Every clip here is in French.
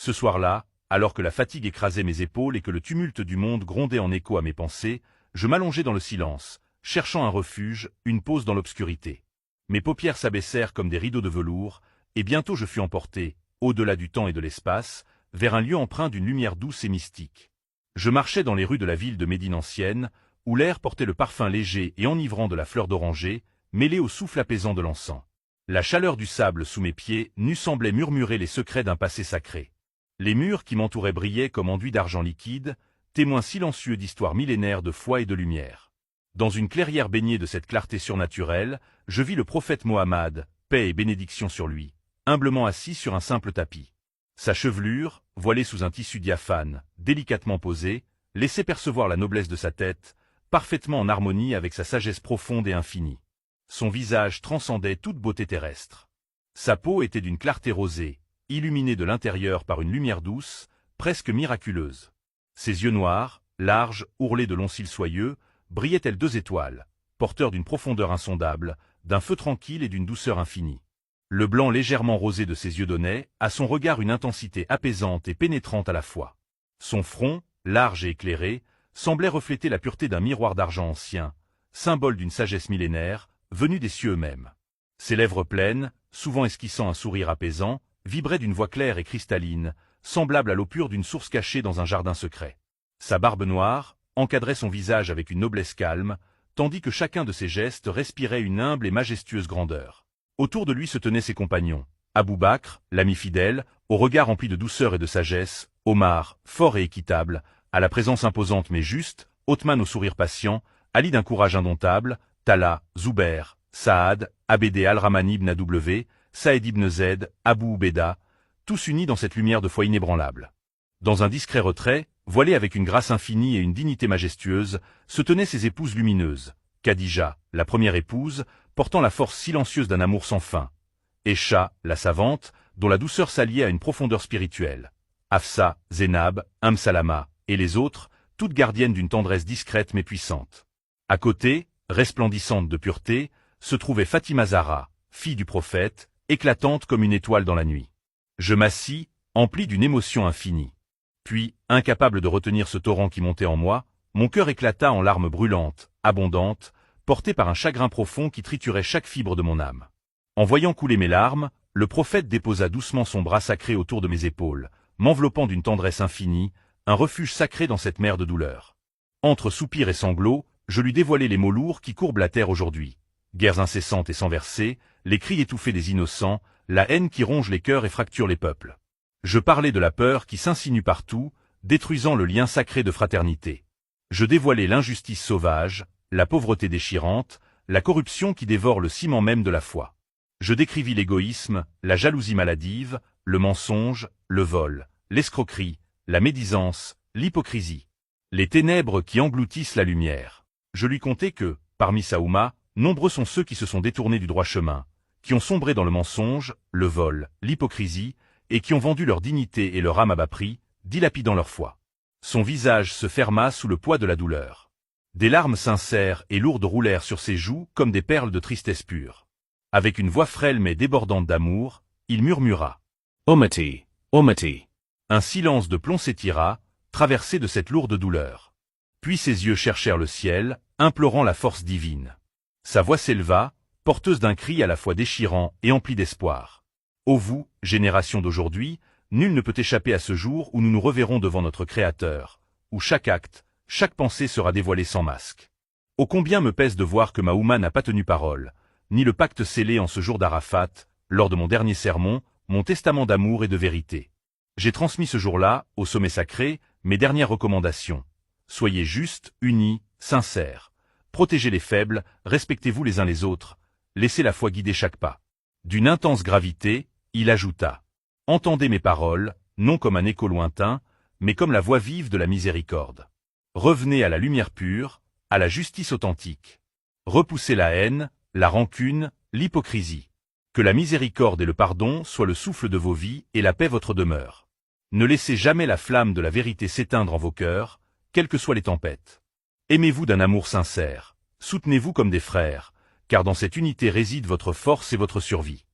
Ce soir-là, alors que la fatigue écrasait mes épaules et que le tumulte du monde grondait en écho à mes pensées, je m'allongeai dans le silence, cherchant un refuge, une pause dans l'obscurité. Mes paupières s'abaissèrent comme des rideaux de velours, et bientôt je fus emporté, au-delà du temps et de l'espace, vers un lieu empreint d'une lumière douce et mystique. Je marchais dans les rues de la ville de Médine ancienne, où l'air portait le parfum léger et enivrant de la fleur d'oranger, mêlé au souffle apaisant de l'encens. La chaleur du sable sous mes pieds nus semblait murmurer les secrets d'un passé sacré. Les murs qui m'entouraient brillaient comme enduits d'argent liquide, témoins silencieux d'histoires millénaires de foi et de lumière. Dans une clairière baignée de cette clarté surnaturelle, je vis le prophète Mohammed, paix et bénédiction sur lui, humblement assis sur un simple tapis. Sa chevelure, voilée sous un tissu diaphane, délicatement posée, laissait percevoir la noblesse de sa tête, parfaitement en harmonie avec sa sagesse profonde et infinie. Son visage transcendait toute beauté terrestre. Sa peau était d'une clarté rosée, illuminée de l'intérieur par une lumière douce, presque miraculeuse. Ses yeux noirs, larges, ourlés de longs cils soyeux, brillaient tels 2 étoiles, porteurs d'une profondeur insondable, d'un feu tranquille et d'une douceur infinie. Le blanc légèrement rosé de ses yeux donnait, à son regard une intensité apaisante et pénétrante à la fois. Son front, large et éclairé, semblait refléter la pureté d'un miroir d'argent ancien, symbole d'une sagesse millénaire, venue des cieux eux-mêmes. Ses lèvres pleines, souvent esquissant un sourire apaisant, vibraient d'une voix claire et cristalline, semblable à l'eau pure d'une source cachée dans un jardin secret. Sa barbe noire encadrait son visage avec une noblesse calme, tandis que chacun de ses gestes respirait une humble et majestueuse grandeur. Autour de lui se tenaient ses compagnons, Abou Bakr, l'ami fidèle, au regard rempli de douceur et de sagesse, Omar, fort et équitable, à la présence imposante mais juste, Othman au sourire patient, Ali d'un courage indomptable, Talha, Zubair, Saad, Abd al-Rahman ibn Aw, Saïd ibn Zaid, Abu Ubeda, tous unis dans cette lumière de foi inébranlable. Dans un discret retrait, voilés avec une grâce infinie et une dignité majestueuse, se tenaient ses épouses lumineuses, Khadija, la première épouse, portant la force silencieuse d'un amour sans fin, Aïcha, la savante, dont la douceur s'alliait à une profondeur spirituelle, Hafsa, Zénab, Salama, et les autres, toutes gardiennes d'une tendresse discrète mais puissante. À côté, resplendissante de pureté, se trouvait Fatima Zahra, fille du prophète, éclatante comme une étoile dans la nuit. Je m'assis, empli d'une émotion infinie. Puis, incapable de retenir ce torrent qui montait en moi, mon cœur éclata en larmes brûlantes, abondantes, portées par un chagrin profond qui triturait chaque fibre de mon âme. En voyant couler mes larmes, le prophète déposa doucement son bras sacré autour de mes épaules, m'enveloppant d'une tendresse infinie, un refuge sacré dans cette mer de douleur. Entre soupirs et sanglots, je lui dévoilai les mots lourds qui courbent la terre aujourd'hui. Guerres incessantes et sans verser, les cris étouffés des innocents, la haine qui ronge les cœurs et fracture les peuples. Je parlais de la peur qui s'insinue partout, détruisant le lien sacré de fraternité. Je dévoilai l'injustice sauvage, la pauvreté déchirante, la corruption qui dévore le ciment même de la foi. Je décrivis l'égoïsme, la jalousie maladive, le mensonge, le vol, l'escroquerie, la médisance, l'hypocrisie. Les ténèbres qui engloutissent la lumière. Je lui contai que, parmi sa Oumma, nombreux sont ceux qui se sont détournés du droit chemin, qui ont sombré dans le mensonge, le vol, l'hypocrisie, et qui ont vendu leur dignité et leur âme à bas prix, dilapidant leur foi. Son visage se ferma sous le poids de la douleur. Des larmes sincères et lourdes roulèrent sur ses joues comme des perles de tristesse pure. Avec une voix frêle mais débordante d'amour, il murmura « Ummati, Ummati ». Un silence de plomb s'étira, traversé de cette lourde douleur. Puis ses yeux cherchèrent le ciel, implorant la force divine. Sa voix s'éleva, porteuse d'un cri à la fois déchirant et empli d'espoir. Ô vous, génération d'aujourd'hui, nul ne peut échapper à ce jour où nous nous reverrons devant notre Créateur, où chaque acte, chaque pensée sera dévoilée sans masque. Ô combien me pèse de voir que ma Oumma n'a pas tenu parole, ni le pacte scellé en ce jour d'Arafat, lors de mon dernier sermon, mon testament d'amour et de vérité. J'ai transmis ce jour-là, au sommet sacré, mes dernières recommandations. Soyez justes, unis, sincères. Protégez les faibles, respectez-vous les uns les autres. Laissez la foi guider chaque pas. D'une intense gravité, il ajouta « Entendez mes paroles, non comme un écho lointain, mais comme la voix vive de la miséricorde. Revenez à la lumière pure, à la justice authentique. Repoussez la haine, la rancune, l'hypocrisie. Que la miséricorde et le pardon soient le souffle de vos vies et la paix votre demeure. Ne laissez jamais la flamme de la vérité s'éteindre en vos cœurs, quelles que soient les tempêtes. Aimez-vous d'un amour sincère, soutenez-vous comme des frères, car dans cette unité réside votre force et votre survie. »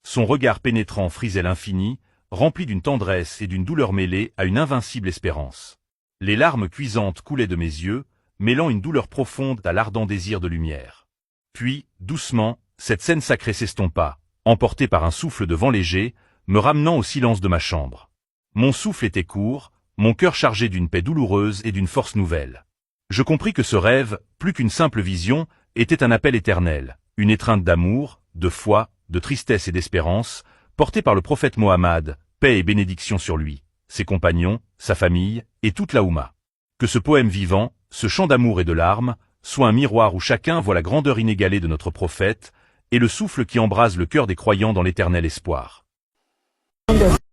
Son regard pénétrant frisait l'infini, rempli d'une tendresse et d'une douleur mêlée à une invincible espérance. Les larmes cuisantes coulaient de mes yeux, mêlant une douleur profonde à l'ardent désir de lumière. Puis, doucement, cette scène sacrée s'estompa, emportée par un souffle de vent léger, me ramenant au silence de ma chambre. Mon souffle était court, mon cœur chargé d'une paix douloureuse et d'une force nouvelle. Je compris que ce rêve, plus qu'une simple vision, était un appel éternel, une étreinte d'amour, de foi, de tristesse et d'espérance, portée par le prophète Mohammed, paix et bénédiction sur lui, ses compagnons, sa famille, et toute la Oumma. Que ce poème vivant, ce chant d'amour et de larmes, soit un miroir où chacun voit la grandeur inégalée de notre prophète, et le souffle qui embrase le cœur des croyants dans l'éternel espoir.